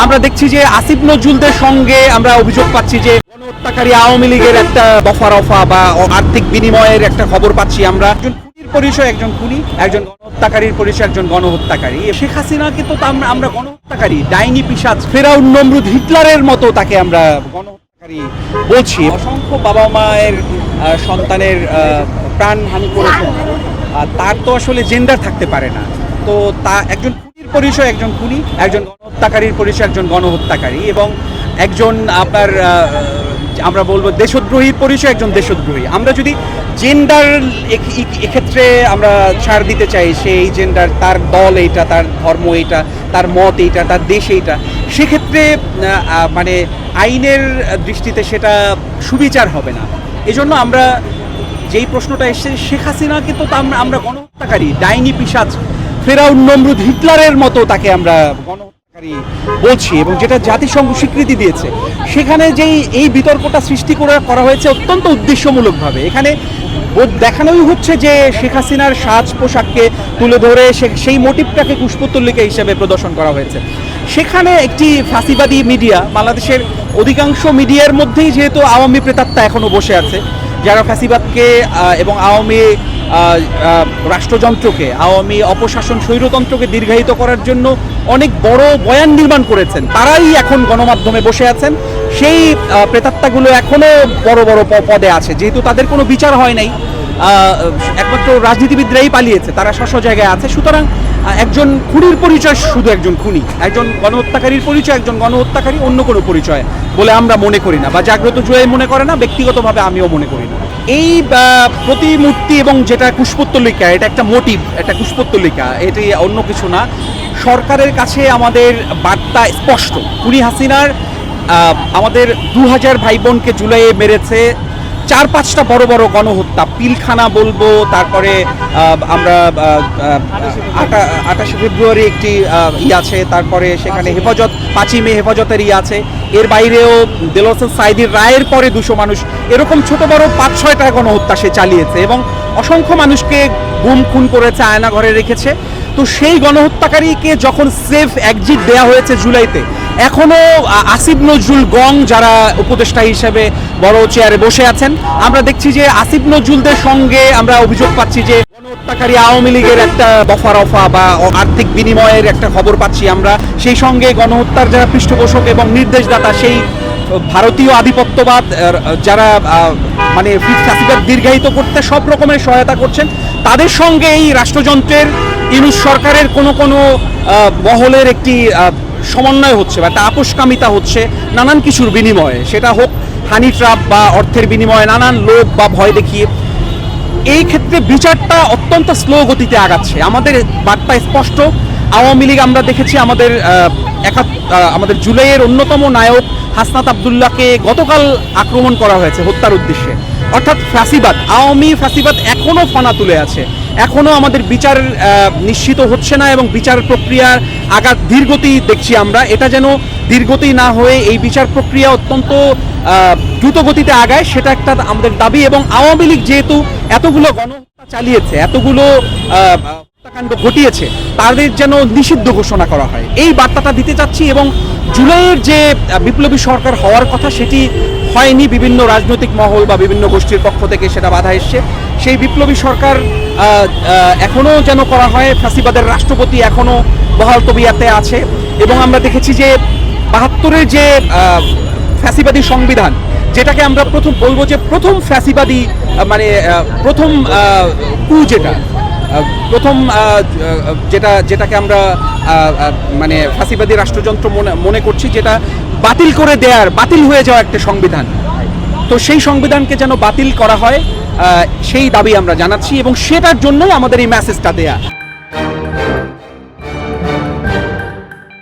আমরা দেখছি যে আসিফ নজরুলদের সঙ্গে আমরা অভিযোগ পাচ্ছি যে গণহত্যাকারী আওয়ামী লীগের একটা দফা বা আর্থিক বিনিময়ের একটা খবর পাচ্ছি আমরা। একজন খুনির পরিচয় একজন খুনি, একজন গণহত্যাকারীর পরিচয় একজন গণহত্যাকারী। শেখ হাসিনাকে তো আমরা গণহত্যাকারী, ডাইনি পিশাচ, ফেরাউন নমরুদ, হিটলারের মতো তাকে আমরা গণহত্যাকারী বলছি। অসংখ্য বাবা মায়ের সন্তানের প্রাণহানি করেছেন, তার তো আসলে জেন্ডার থাকতে পারে না। তো তা একজন খুনির পরিচয় একজন খুনি, একজন গণহত্যাকারীর পরিচয় একজন গণহত্যাকারী, এবং একজন আপনার আমরা বলবো দেশদ্রোহীর পরিচয় একজন দেশদ্রোহী। আমরা যদি জেন্ডার এক্ষেত্রে আমরা ছাড় দিতে চাই, সেই জেন্ডার, তার দল এইটা, তার ধর্ম এইটা, তার মত এইটা, তার দেশ এইটা, সেক্ষেত্রে মানে আইনের দৃষ্টিতে সেটা সুবিচার হবে না। এজন্য আমরা যেই প্রশ্নটা এসছে, শেখ হাসিনাকে তো আমরা গণহত্যাকারী, ডাইনি পিশাচ, ফেরাউন নমরুদ, হিটলারের মতো তাকে আমরা গণহত্যাকারী বলছি, এবং যেটা জাতিসংঘ স্বীকৃতি দিয়েছে। সেখানে যেই এই বিতর্কটা সৃষ্টি করা হয়েছে অত্যন্ত উদ্দেশ্যমূলকভাবে। এখানে দেখানোই হচ্ছে যে শেখ হাসিনার সাজ পোশাককে তুলে ধরে সেই মোটিভটাকে পুষ্পতল্লিকা হিসেবে প্রদর্শন করা হয়েছে। সেখানে একটি ফাঁসিবাদী মিডিয়া, বাংলাদেশের অধিকাংশ মিডিয়ার মধ্যেই যেহেতু আওয়ামী প্রেতাত্মা এখনও বসে আছে, যারা ফ্যাসিবাদকে এবং আওয়ামী রাষ্ট্রযন্ত্রকে, আওয়ামী অপশাসন স্বৈরতন্ত্রকে দীর্ঘায়িত করার জন্য অনেক বড় বয়ান নির্মাণ করেছেন, তারাই এখন গণমাধ্যমে বসে আছেন। সেই প্রেতাত্মাগুলো এখনও বড় বড় পদে আছে, যেহেতু তাদের কোনো বিচার হয় নাই, একমাত্র রাজনীতিবিদরাই পালিয়েছে, তারা স্ব জায়গায় আছে। সুতরাং একজন খুনির পরিচয় শুধু একজন খুনি, একজন গণহত্যাকারীর পরিচয় একজন গণহত্যাকারী, অন্য কোনো পরিচয় বলে আমরা মনে করি না, বা জাগ্রত জয় মনে করে না, ব্যক্তিগতভাবে আমিও মনে করি না। এই প্রতিমূর্তি এবং যেটা পুষ্পোত্তলিকা, এটা একটা মোটিভ, একটা পুষ্পোত্তলিকা, এটি অন্য কিছু না। সরকারের কাছে আমাদের বার্তা স্পষ্ট। খুনি হাসিনার আমাদের 2000 ভাই বোনকে জুলাইয়ে মেরেছে, 4-5টা বড় বড় গণহত্যা, পিলখানা বলবো, তারপরে আমরা 28 ফেব্রুয়ারি একটি আছে, তারপরে সেখানে হেফাজত 5ই মে হেফাজতের আছে, এর বাইরেও দেলোয়ার হোসেন সাঈদীর রায়ের পরে 200 মানুষ, এরকম ছোট বড় 5-6টা গণহত্যা সে চালিয়েছে এবং অসংখ্য মানুষকে গুম খুন করেছে, আয়নাঘরে রেখেছে। তো সেই গণহত্যাকারীকে যখন সেফ এক্সিট দেওয়া হয়েছে জুলাইতে, এখনও আসিফ নজরুল গং যারা উপদেষ্টা হিসেবে বড় চেয়ারে বসে আছেন, আমরা দেখছি যে আসিফ নজরুলদের সঙ্গে আমরা অভিযোগ পাচ্ছি যে গণহত্যাকারী আওয়ামী লীগের একটা দফা বা আর্থিক বিনিময়ের একটা খবর পাচ্ছি আমরা। সেই সঙ্গে গণহত্যার যারা পৃষ্ঠপোষক এবং নির্দেশদাতা, সেই ভারতীয় আধিপত্যবাদ যারা মানে ফ্যাসিবাদ দীর্ঘায়িত করতে সব রকমের সহায়তা করছেন, তাদের সঙ্গে এই রাষ্ট্রযন্ত্রের ইউনূস সরকারের কোনো মহলের একটি সমন্বয় হচ্ছে বা একটা আপোষকামিতা হচ্ছে নানান কিছুর বিনিময়ে, সেটা হোক হানি ট্রাপ বা অর্থের বিনিময়ে, নানান লোভ বা ভয় দেখিয়ে। এই ক্ষেত্রে বিচারটা অত্যন্ত স্লো গতিতে আগাচ্ছে। আমাদের বার্তা স্পষ্ট। আওয়ামী লীগ আমরা দেখেছি আমাদের জুলাইয়ের অন্যতম নায়ক হাসনাত আবদুল্লাহকে গতকাল আক্রমণ করা হয়েছে হত্যার উদ্দেশ্যে। অর্থাৎ ফ্যাসিবাদ, আওয়ামী ফ্যাসিবাদ এখনও ফানা তুলে আছে, এখনও আমাদের বিচার নিশ্চিত হচ্ছে না, এবং বিচার প্রক্রিয়ার আগার ধীরগতি দেখছি আমরা। এটা যেন ধীরগতি না হয়ে এই বিচার প্রক্রিয়া অত্যন্ত দ্রুত গতিতে আগায়, সেটা একটা আমাদের দাবি। এবং আওয়ামী লীগ যেহেতু এতগুলো গণহত্যা চালিয়েছে, এতগুলো হত্যাকাণ্ড ঘটিয়েছে, তাদের যেন নিষিদ্ধ ঘোষণা করা হয়, এই বার্তাটা দিতে চাচ্ছি। এবং জুলাইয়ের যে বিপ্লবী সরকার হওয়ার কথা, সেটি হয়নি। বিভিন্ন রাজনৈতিক মহল বা বিভিন্ন গোষ্ঠীর পক্ষ থেকে সেটা বাধা এসছে। সেই বিপ্লবী সরকার এখনও যেন করা হয়। ফ্যাসিবাদের রাষ্ট্রপতি এখনও বহাল তবিয়াতে আছে, এবং আমরা দেখেছি যে 72-এর যে ফ্যাসিবাদী সংবিধান, যেটাকে আমরা বলবো যে প্রথম ফ্যাসিবাদী মানে প্রথম কু, যেটাকে আমরা মানে ফ্যাসিবাদী রাষ্ট্রযন্ত্র মনে করছি, যেটা বাতিল হয়ে যাওয়া একটা সংবিধান। তো সেই সংবিধানকে যেন বাতিল করা হয়, সেই দাবি আমরা জানাচ্ছি, এবং সেটার জন্যই আমাদের এই মেসেজটা দেয়া।